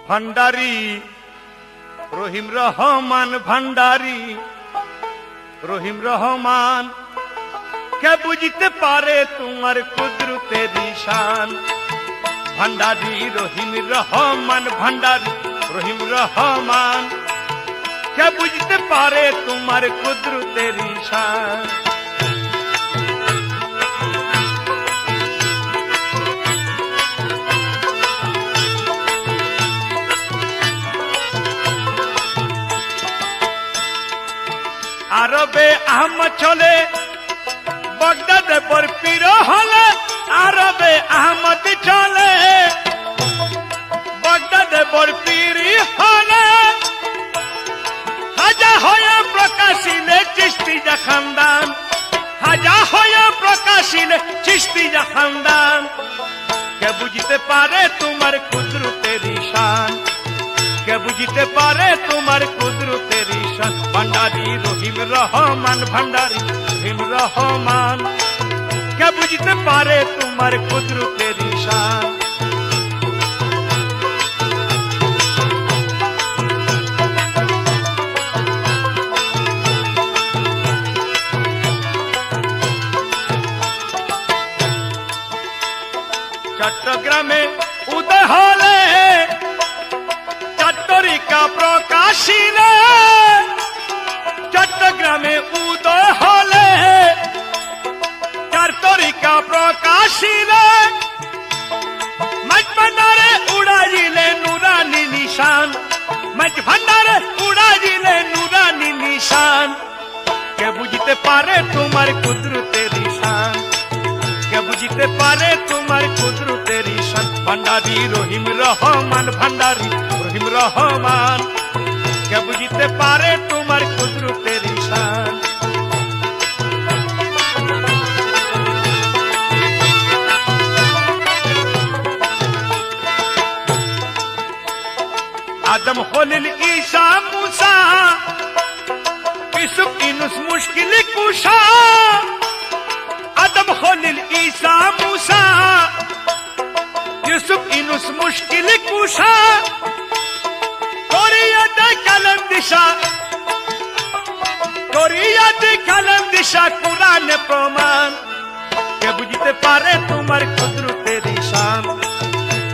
ভান্ডারি রহিম রহমান ভান্ডারি রহিম রহমান কে বুঝতে পারে তোমার কুদরতের শান ভান্ডারি রহিম রহমান ভান্ডারি রহিম রহমান কে বুঝতে পারে তোমার কুদরতের শান আরবে আহমদ চলে বাগদাদে পর পীর হলে আরবে আহমদ চলে বাগদাদে পর পীর হলে হাজা হয়ে প্রকাশিলে চিশতিয়া খানদান হাজা হয়ে প্রকাশিলে চিশতিয়া খানদান কে বুঝতে পারে তোমার কুদরতের শান কে বুঝতে পারে তোমার কুদরতের শান ভান্ডারি রহিম রহমান ভান্ডারি রহিম রহমান কে বুঝতে পারে তোমার কুদরতের শান চট্টগ্রামে উদয় হলে চাট্টরিকা প্রকাশিলে চট্টগ্রামে উদয় হলে চাট্টরিকা প্রকাশিলে মাঝ ভান্ডারে উড়াইলে নুরানি নিশান মাঝ ভান্ডারে উড়াইলে নুরানি নিশান কে বুঝতে পারে তোমার কুদরতের শান কে বুঝতে পারে তোমার কুদরতের শান ভান্ডারি রহিম রহমান ভান্ডারি রহিম রহমান কে বুঝতে পারে তোমার কুদরতের শান আদম খলিল ঈসা মুসা ইউসুফ ইউনুস মুশকিল কুশা আদম খলিল ঈসা মুসা ইউসুফ ইউনুস মুশকিল কুশা করিয়াতে কলম দিশা করিয়াতে কলম দিশা কুরআন প্রমাণ কে বুঝতে পারে তোমার কুদরতের শান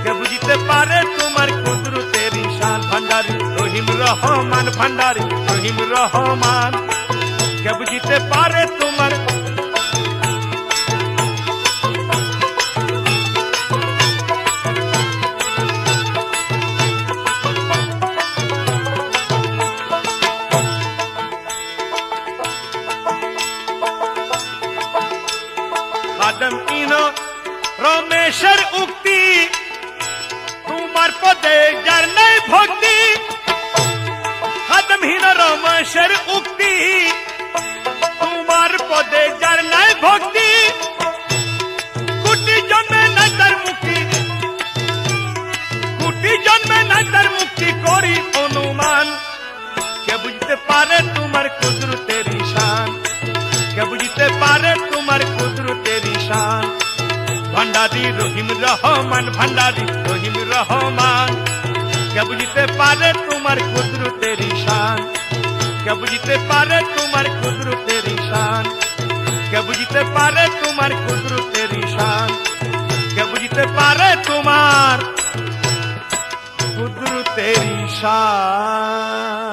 কে বুঝতে পারে তোমার কুদরতের শান ভান্ডারি রহিম রহমান ভান্ডারি রহিম রহমান কে বুঝতে পারে তোমার আদম ইনো রমেশের উক্তি তোমার পদে যার নাই ভক্তি আদম হিনো রমেশের উক্তি তোমার পদে যার নাই ভক্তি কোটি জন্মে নাই তার মুক্তি কোটি জন্মে নাই তার মুক্তি করি অনুমান কে বুঝতে পারে তোমার কুদরতের শান কে বুঝতে পারে তোমার কুদরতের শান ভান্ডারি রহিম রহমান ভান্ডারি রহিম রহমান কে বুঝতে পারে তোমার কুদরতের শান কে বুঝতে পারে তোমার কুদরতের শান কে বুঝতে পারে তোমার কুদরতের শান কে বুঝতে পারে তোমার কুদরতের শান